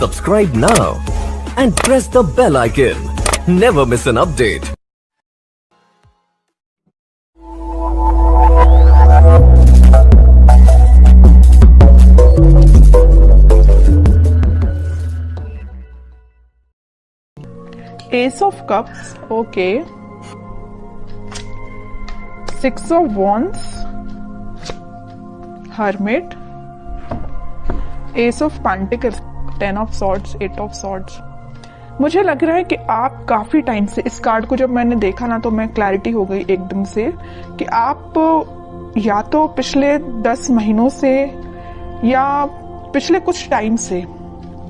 Subscribe now and press the bell icon. Never miss an update. Ace of Cups, okay. Six of Wands, Hermit, Ace of Pentacles, Ten of Swords, Eight of Swords. मुझे लग रहा है कि आप काफी time से, इस card को जब मैंने देखा ना तो मैं क्लैरिटी हो गई एकदम से कि आप या तो पिछले 10 महीनों से या पिछले कुछ टाइम से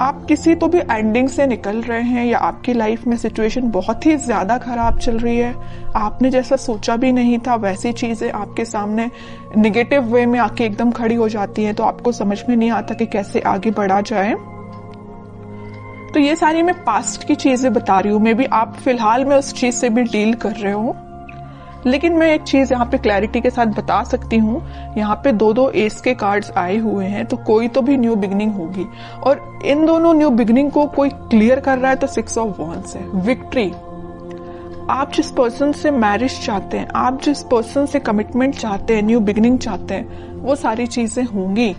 आप किसी तो भी एंडिंग से निकल रहे हैं, या आपकी लाइफ में सिचुएशन बहुत ही ज्यादा खराब चल रही है। आपने जैसा सोचा भी नहीं था वैसी चीजें आपके सामने नेगेटिव वे में आके एकदम खड़ी हो जाती हैं, तो आपको समझ में नहीं आता कि कैसे आगे बढ़ा जाए। तो ये सारी मैं पास्ट की चीजें बता रही हूँ, मे बी आप फिलहाल में उस चीज से भी डील कर रहे हो, लेकिन मैं एक चीज यहाँ पे क्लैरिटी के साथ बता सकती हूँ। यहाँ पे दो एस के कार्ड्स आए हुए हैं, तो कोई तो भी न्यू बिगनिंग होगी, और इन दोनों न्यू बिगनिंग को कोई क्लियर कर रहा है तो 6 ऑफ वॉन्ड्स है, विक्ट्री। आप जिस पर्सन से मैरिज चाहते हैं, आप जिस पर्सन से कमिटमेंट चाहते हैं, न्यू बिगनिंग चाहते हैं, वो सारी चीजें होंगी,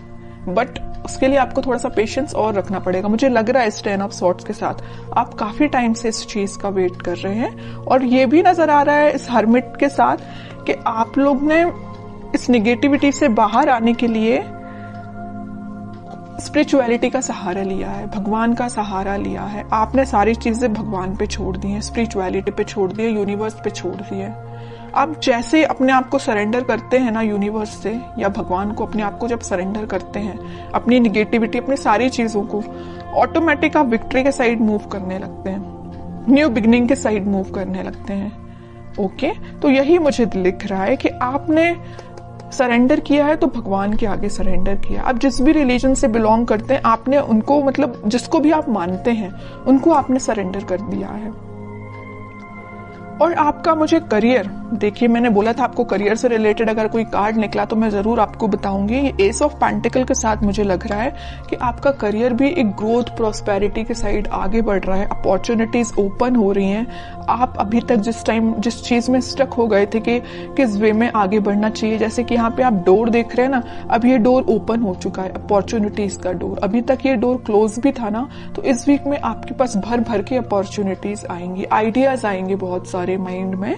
बट उसके लिए आपको थोड़ा सा पेशेंस और रखना पड़ेगा। मुझे लग रहा है इस 10 ऑफ सॉर्ट्स के साथ आप काफी टाइम से इस चीज का वेट कर रहे हैं, और ये भी नजर आ रहा है इस हर्मिट के साथ कि आप लोग ने इस निगेटिविटी से बाहर आने के लिए स्पिरिचुअलिटी का सहारा लिया है, भगवान का सहारा लिया है। आपने सारी चीजें भगवान पे छोड़ दी हैं, स्पिरिचुअलिटी पे छोड़ दी है, यूनिवर्स पे छोड़ दी है। आप जैसे अपने आप को सरेंडर करते हैं ना यूनिवर्स से या भगवान को, अपने आप को जब सरेंडर करते हैं, अपनी निगेटिविटी, अपनी सारी चीजों को, ऑटोमेटिक आप विक्ट्री के साइड मूव करने लगते हैं, न्यू बिगनिंग के साइड मूव करने लगते हैं। ओके, तो यही मुझे लिख रहा है कि आपने सरेंडर किया है तो भगवान के आगे सरेंडर किया। आप जिस भी रिलीजन से बिलोंग करते हैं, आपने उनको, मतलब जिसको भी आप मानते हैं, उनको आपने सरेंडर कर दिया है। और आपका मुझे करियर, देखिए मैंने बोला था आपको करियर से रिलेटेड अगर कोई कार्ड निकला तो मैं जरूर आपको बताऊंगी। ये एस ऑफ पेंटिकल के साथ मुझे लग रहा है कि आपका करियर भी एक ग्रोथ, प्रॉस्पेरिटी के साइड आगे बढ़ रहा है, अपॉर्चुनिटीज ओपन हो रही हैं। आप अभी तक जिस चीज में स्टक हो गए थे कि किस वे में आगे बढ़ना चाहिए, जैसे कि यहाँ पे आप डोर देख रहे हैं ना, अब ये डोर ओपन हो चुका है, अपॉर्चुनिटीज का डोर। अभी तक ये डोर क्लोज भी था ना, तो इस वीक में आपके पास भर भर के अपॉर्चुनिटीज आएंगी, आइडियाज आएंगे बहुत सारे माइंड में।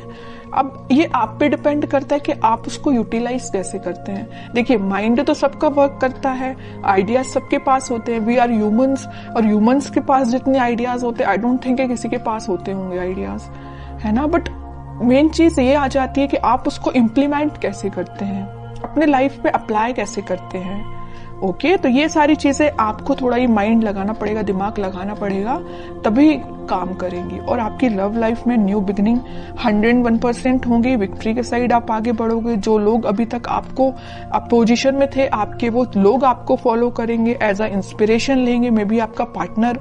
अब ये आप पे डिपेंड करता है कि आप उसको यूटिलाइज कैसे करते हैं। देखिए माइंड तो सबका वर्क करता है, आइडियाज सबके पास होते हैं, वी आर ह्यूमंस, और ह्यूमंस के पास जितने आइडियाज होते हैं, आई डोंट थिंक किसी के पास होते होंगे आइडियाज, है ना। बट मेन चीज ये आ जाती है कि आप उसको इम्प्लीमेंट कैसे करते हैं, अपने लाइफ पे अप्लाई कैसे करते हैं। ओके, तो ये सारी चीजें आपको थोड़ा ही माइंड लगाना पड़ेगा, दिमाग लगाना पड़ेगा, तभी काम करेंगी। और आपकी लव लाइफ में न्यू बिगनिंग 101% होंगी, विक्ट्री के साइड आप आगे बढ़ोगे। जो लोग अभी तक आपको अपोजिशन में थे, आपके वो लोग आपको फॉलो करेंगे, एज अ इंस्पिरेशन लेंगे। मे बी आपका पार्टनर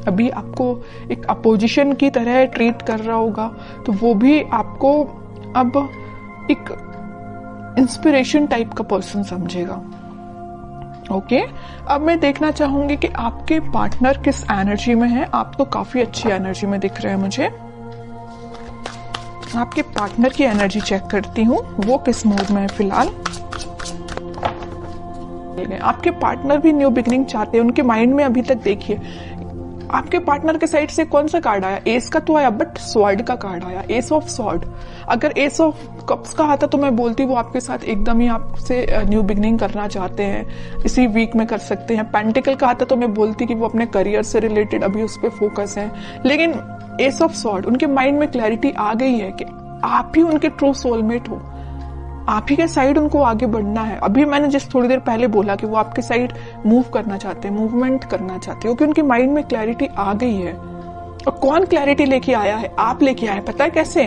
अभी आपको एक अपोजिशन की तरह ट्रीट कर रहा होगा, तो वो भी आपको अब एक इंस्पिरेशन टाइप का पर्सन समझेगा। ओके, अब मैं देखना चाहूंगी कि आपके पार्टनर किस एनर्जी में है। आप तो काफी अच्छी एनर्जी में दिख रहे हैं मुझे। आपके पार्टनर की एनर्जी चेक करती हूँ, वो किस मूड में है फिलहाल। आपके पार्टनर भी न्यू बिगनिंग चाहते हैं, उनके माइंड में अभी तक देखिए आपके पार्टनर के साइड से कौन सा कार्ड आया, एस का तो आया, बट स्वॉर्ड का कार्ड आया, एस ऑफ स्वॉर्ड। अगर एस ऑफ कप्स का आता तो मैं बोलती वो आपके साथ एकदम ही आपसे न्यू बिगनिंग करना चाहते हैं, इसी वीक में कर सकते हैं। पेंटिकल का आता तो मैं बोलती कि वो अपने करियर से रिलेटेड अभी उस पर फोकस है। लेकिन एस ऑफ स्वॉर्ड, उनके माइंड में क्लैरिटी आ गई है कि आप ही उनके ट्रू सोलमेट हो, आप ही के साइड उनको आगे बढ़ना है। अभी मैंने जिस थोड़ी देर पहले बोला कि वो आपके साइड मूव करना चाहते हैं, मूवमेंट करना चाहते हैं, क्योंकि उनके माइंड में क्लैरिटी आ गई है। और कौन क्लैरिटी लेके आया है? आप लेके आए। पता है कैसे?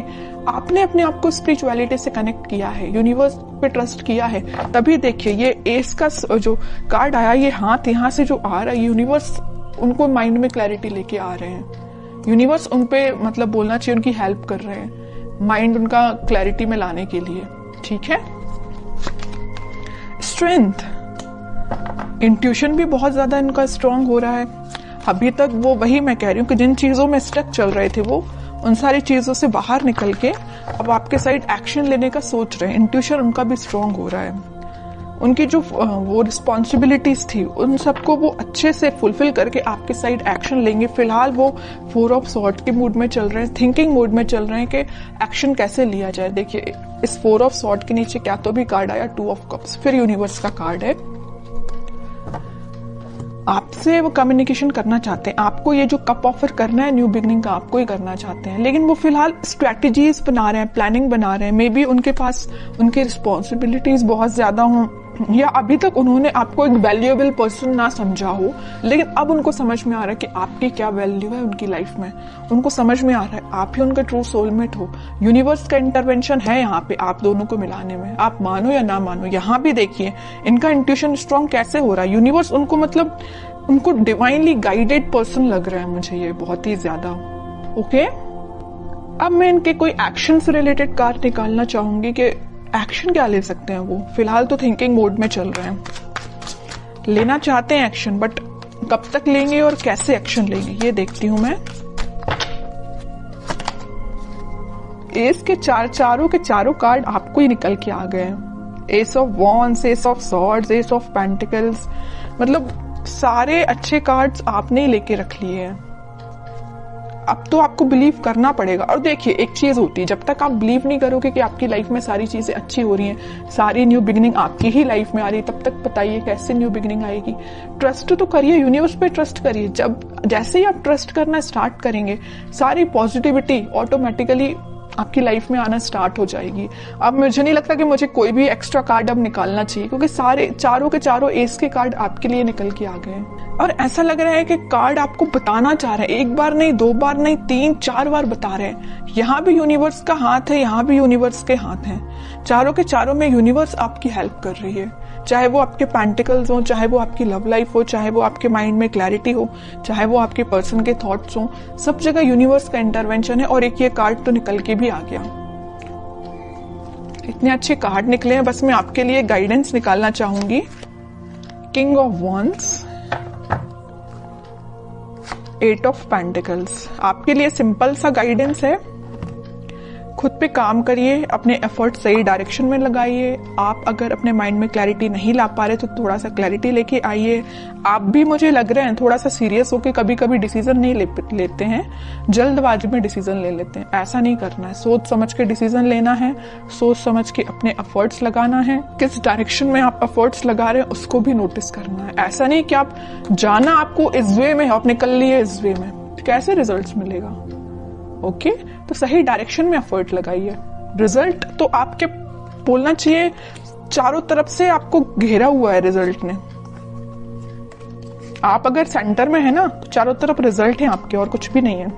आपने अपने आप को स्पिरिचुअलिटी से कनेक्ट किया है, यूनिवर्स पे ट्रस्ट किया है। तभी देखिए ये एस का जो कार्ड आया, ये हाथ यहाँ से जो आ रहा है, यूनिवर्स उनको माइंड में क्लैरिटी लेके आ रहे हैं। यूनिवर्स उनपे मतलब बोलना चाहिए उनकी हेल्प कर रहे हैं, माइंड उनका क्लैरिटी में लाने के लिए। ठीक है। स्ट्रेंथ, इंट्यूशन भी बहुत ज्यादा इनका स्ट्रांग हो रहा है। अभी तक वो, वही मैं कह रही हूँ कि जिन चीजों में स्टक चल रहे थे वो उन सारी चीजों से बाहर निकल के अब आपके साइड एक्शन लेने का सोच रहे हैं। इंट्यूशन उनका भी स्ट्रांग हो रहा है। उनकी जो वो रिस्पॉन्सिबिलिटीज थी उन सबको वो अच्छे से फुलफिल करके आपके साइड एक्शन लेंगे। फिलहाल वो 4 ऑफ सॉर्ड के मूड में चल रहे हैं, थिंकिंग मूड में चल रहे हैं कि एक्शन कैसे लिया जाए। देखिए इस 4 ऑफ सॉर्ड के नीचे क्या तो भी कार्ड आया 2 ऑफ कप्स, फिर यूनिवर्स का कार्ड है। आपसे वो कम्युनिकेशन करना चाहते हैं, आपको ये जो कप ऑफर करना है न्यू बिगनिंग का आपको ही करना चाहते हैं, लेकिन वो फिलहाल स्ट्रैटेजीज बना रहे हैं, प्लानिंग बना रहे हैं। मे बी उनके पास उनकी रिस्पॉन्सिबिलिटीज बहुत ज्यादा हों, या अभी तक उन्होंने आपको एक वैल्यूएबल पर्सन ना समझा हो, लेकिन अब उनको समझ में आ रहा है कि आपकी क्या वैल्यू है उनकी लाइफ में। उनको समझ में आ रहा है आप ही उनका ट्रू सोलमेट हो। यूनिवर्स का इंटरवेंशन है यहाँ पे आप दोनों को मिलाने में, आप मानो या ना मानो। यहाँ भी देखिए इनका इंट्यूशन स्ट्रांग कैसे हो रहा है। यूनिवर्स उनको मतलब उनको डिवाइनली गाइडेड पर्सन लग रहा है मुझे ये बहुत ही ज्यादा। ओके, अब मैं इनके कोई एक्शन से रिलेटेड कार्ड निकालना चाहूंगी कि एक्शन क्या ले सकते हैं वो। फिलहाल तो थिंकिंग मोड में चल रहे हैं, लेना चाहते हैं एक्शन, बट कब तक लेंगे और कैसे एक्शन लेंगे ये देखती हूं मैं। एस के चारों के चारों कार्ड आपको ही निकल के आ गए हैं। S of wands, S of swords, S of pentacles, मतलब सारे अच्छे कार्ड्स आपने ही लेके रख लिए हैं। अब तो आपको बिलीव करना पड़ेगा। और देखिए एक चीज होती है, जब तक आप बिलीव नहीं करोगे कि आपकी लाइफ में सारी चीजें अच्छी हो रही हैं, सारी न्यू बिगिनिंग आपकी ही लाइफ में आ रही है, तब तक बताइए कैसे न्यू बिगिनिंग आएगी। ट्रस्ट तो करिए, यूनिवर्स पे ट्रस्ट करिए। जैसे ही आप ट्रस्ट करना स्टार्ट करेंगे सारी पॉजिटिविटी ऑटोमेटिकली आपकी लाइफ में आना स्टार्ट हो जाएगी। अब मुझे नहीं लगता कि मुझे कोई भी एक्स्ट्रा कार्ड अब निकालना चाहिए, क्योंकि सारे चारों के चारों एस के कार्ड आपके लिए निकल के आ गए। और ऐसा लग रहा है कि कार्ड आपको बताना चाह रहे हैं, एक बार नहीं, 2 बार नहीं, 3-4 बार बता रहे हैं। यहाँ भी यूनिवर्स का हाथ है, यहाँ भी यूनिवर्स के हाथ हैं। चारों के चारों में यूनिवर्स आपकी हेल्प कर रही है, चाहे वो आपके पेंटिकल्स हो, चाहे वो आपकी लव लाइफ हो, चाहे वो आपके माइंड में क्लैरिटी हो, चाहे वो आपके पर्सन के थॉट्स हो, सब जगह यूनिवर्स का इंटरवेंशन है। और एक ये कार्ड तो निकल के भी आ गया। इतने अच्छे कार्ड निकले हैं, बस मैं आपके लिए गाइडेंस निकालना चाहूंगी। King of wands, 8 of pentacles, आपके लिए सिंपल सा गाइडेंस है। खुद पे काम करिए, अपने एफर्ट सही डायरेक्शन में लगाइए। आप अगर अपने माइंड में क्लैरिटी नहीं ला पा रहे तो थोड़ा सा क्लैरिटी लेके आइए। आप भी मुझे लग रहे हैं थोड़ा सा सीरियस होके कभी कभी डिसीजन नहीं लेते हैं, जल्दबाजी में डिसीजन ले लेते हैं। ऐसा नहीं करना है, सोच समझ के डिसीजन लेना है, सोच समझ के अपने एफर्ट्स लगाना है। किस डायरेक्शन में आप एफर्ट्स लगा रहे हैं उसको भी नोटिस करना है। ऐसा नहीं कि आप जाना आपको इस वे में, आप निकल लिए इस वे में, कैसे रिजल्ट मिलेगा। ओके, तो सही डायरेक्शन में एफर्ट लगाइए। रिजल्ट तो आपके बोलना चाहिए चारों तरफ से आपको घेरा हुआ है रिजल्ट ने। आप अगर सेंटर में है ना तो चारों तरफ रिजल्ट है आपके, और कुछ भी नहीं है।